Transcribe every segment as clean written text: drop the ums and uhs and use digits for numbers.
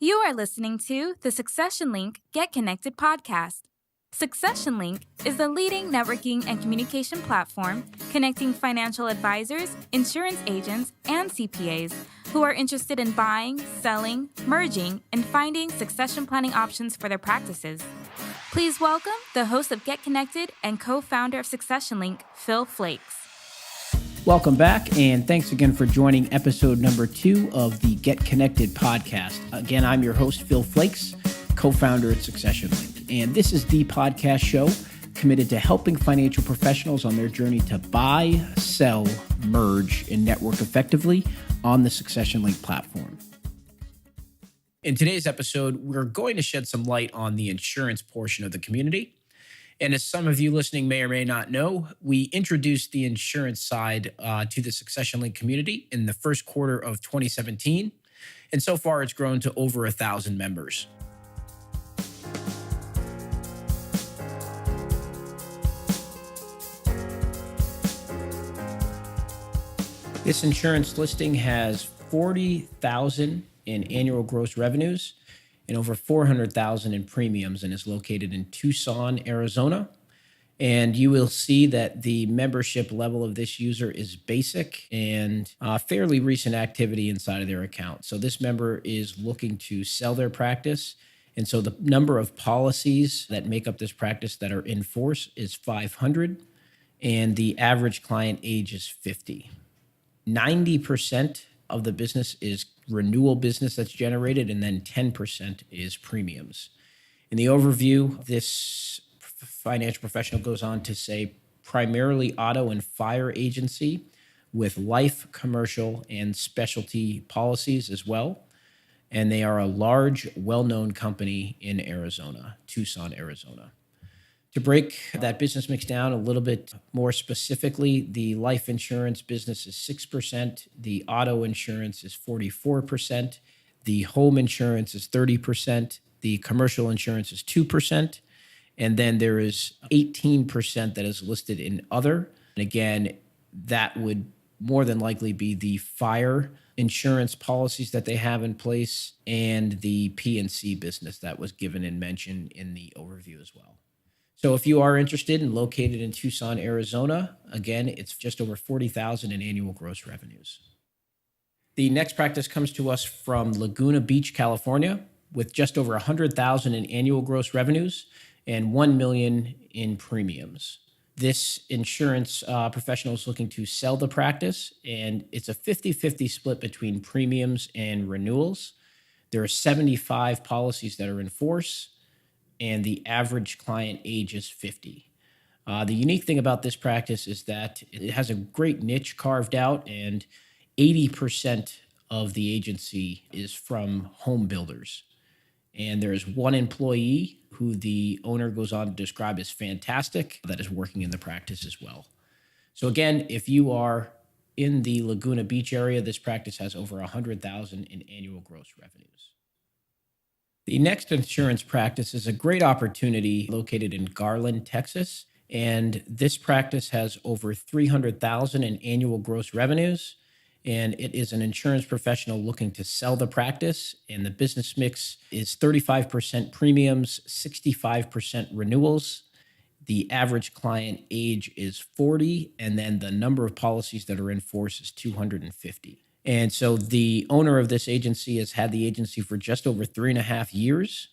You are listening to the Succession Link Get Connected podcast. Succession Link is the leading networking and communication platform connecting financial advisors, insurance agents, and CPAs who are interested in buying, selling, merging, and finding succession planning options for their practices. Please welcome the host of Get Connected and co-founder of Succession Link, Phil Flakes. Welcome back, and thanks again for joining episode number 2 of the Get Connected podcast. Again, I'm your host, Phil Flakes, co-founder at Succession Link, and this is the podcast show committed to helping financial professionals on their journey to buy, sell, merge, and network effectively on the Succession Link platform. In today's episode, we're going to shed some light on the insurance portion of the community. And as some of you listening may or may not know, we introduced the insurance side to the Succession Link community in the first quarter of 2017. And so far, it's grown to over 1,000 members. This insurance listing has $40,000 in annual gross revenues and over $400,000 in premiums, and is located in Tucson, Arizona. And you will see that the membership level of this user is basic and fairly recent activity inside of their account. So this member is looking to sell their practice. And so the number of policies that make up this practice that are in force is 500, and the average client age is 50. 90% of the business is renewal business that's generated, and then 10% is premiums. In the overview, this financial professional goes on to say primarily auto and fire agency with life, commercial, and specialty policies as well. And they are a large, well-known company in Arizona, Tucson, Arizona. To break that business mix down a little bit more specifically, the life insurance business is 6%, the auto insurance is 44%, the home insurance is 30%, the commercial insurance is 2%, and then there is 18% that is listed in other. And again, that would more than likely be the fire insurance policies that they have in place and the P&C business that was given and mentioned in the overview as well. So if you are interested and located in Tucson, Arizona, again, it's just over $40,000 in annual gross revenues. The next practice comes to us from Laguna Beach, California, with just over $100,000 in annual gross revenues and $1 million in premiums. This insurance professional is looking to sell the practice, and it's a 50-50 split between premiums and renewals. There are 75 policies that are in force, and the average client age is 50. The unique thing about this practice is that it has a great niche carved out, and 80% of the agency is from home builders. And there is one employee who the owner goes on to describe as fantastic that is working in the practice as well. So again, if you are in the Laguna Beach area, this practice has over $100,000 in annual gross revenues. The next insurance practice is a great opportunity located in Garland, Texas, and this practice has over $300,000 in annual gross revenues, and it is an insurance professional looking to sell the practice, and the business mix is 35% premiums, 65% renewals. The average client age is 40, and then the number of policies that are in force is 250. And so the owner of this agency has had the agency for just over 3.5 years,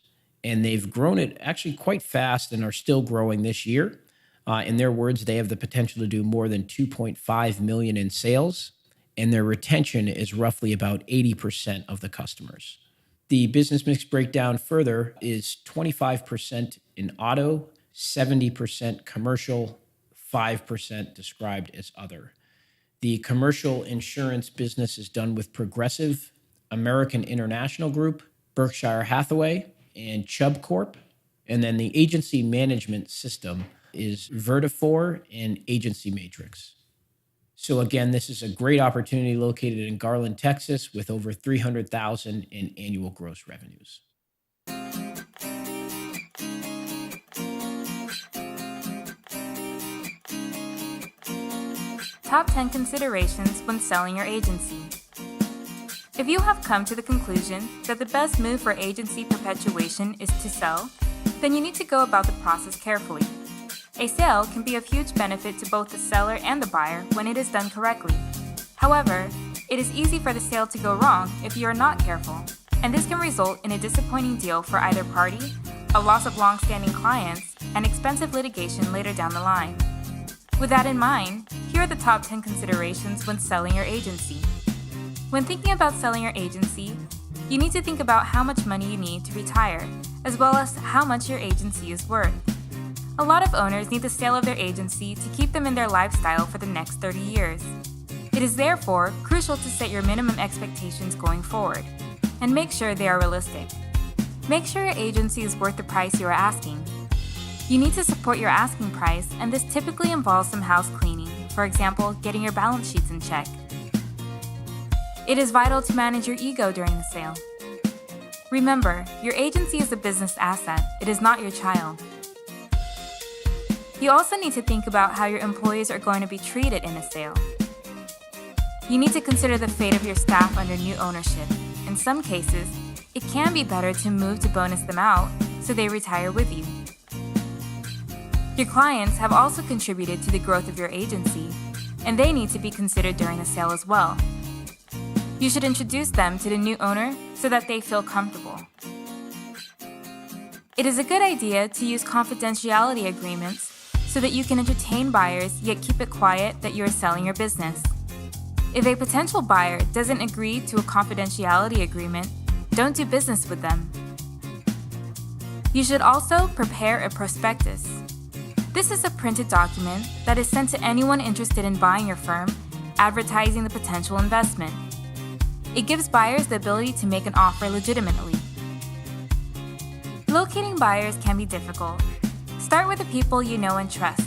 and they've grown it actually quite fast and are still growing this year. In their words, they have the potential to do more than $2.5 million in sales, and their retention is roughly about 80% of the customers. The business mix breakdown further is 25% in auto, 70% commercial, 5% described as other. The commercial insurance business is done with Progressive, American International Group, Berkshire Hathaway, and Chubb Corp. And then the agency management system is Vertifor and Agency Matrix. So again, this is a great opportunity located in Garland, Texas, with over $300,000 in annual gross revenues. Top 10 considerations when selling your agency. If you have come to the conclusion that the best move for agency perpetuation is to sell, then you need to go about the process carefully. A sale can be of huge benefit to both the seller and the buyer when it is done correctly. However, it is easy for the sale to go wrong if you are not careful, and this can result in a disappointing deal for either party, a loss of long-standing clients, and expensive litigation later down the line. With that in mind, here are the top 10 considerations when selling your agency. When thinking about selling your agency, you need to think about how much money you need to retire, as well as how much your agency is worth. A lot of owners need the sale of their agency to keep them in their lifestyle for the next 30 years. It is therefore crucial to set your minimum expectations going forward, and make sure they are realistic. Make sure your agency is worth the price you are asking. You need to support your asking price, and this typically involves some house cleaning, for example, getting your balance sheets in check. It is vital to manage your ego during the sale. Remember, your agency is a business asset, it is not your child. You also need to think about how your employees are going to be treated in a sale. You need to consider the fate of your staff under new ownership. In some cases, it can be better to move to bonus them out so they retire with you. Your clients have also contributed to the growth of your agency, and they need to be considered during the sale as well. You should introduce them to the new owner so that they feel comfortable. It is a good idea to use confidentiality agreements so that you can entertain buyers yet keep it quiet that you are selling your business. If a potential buyer doesn't agree to a confidentiality agreement, don't do business with them. You should also prepare a prospectus. This is a printed document that is sent to anyone interested in buying your firm, advertising the potential investment. It gives buyers the ability to make an offer legitimately. Locating buyers can be difficult. Start with the people you know and trust.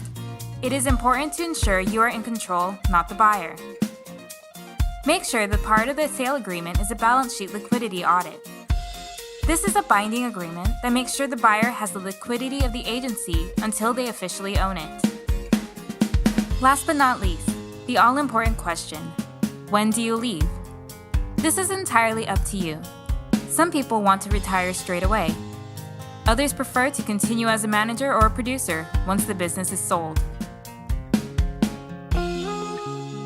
It is important to ensure you are in control, not the buyer. Make sure that part of the sale agreement is a balance sheet liquidity audit. This is a binding agreement that makes sure the buyer has the liquidity of the agency until they officially own it. Last but not least, the all-important question: when do you leave? This is entirely up to you. Some people want to retire straight away. Others prefer to continue as a manager or a producer once the business is sold.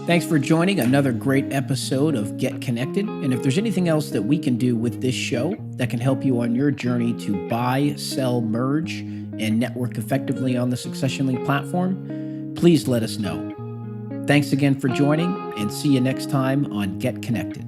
Thanks for joining another great episode of Get Connected. And if there's anything else that we can do with this show that can help you on your journey to buy, sell, merge, and network effectively on the Succession Link platform, please let us know. Thanks again for joining, and see you next time on Get Connected.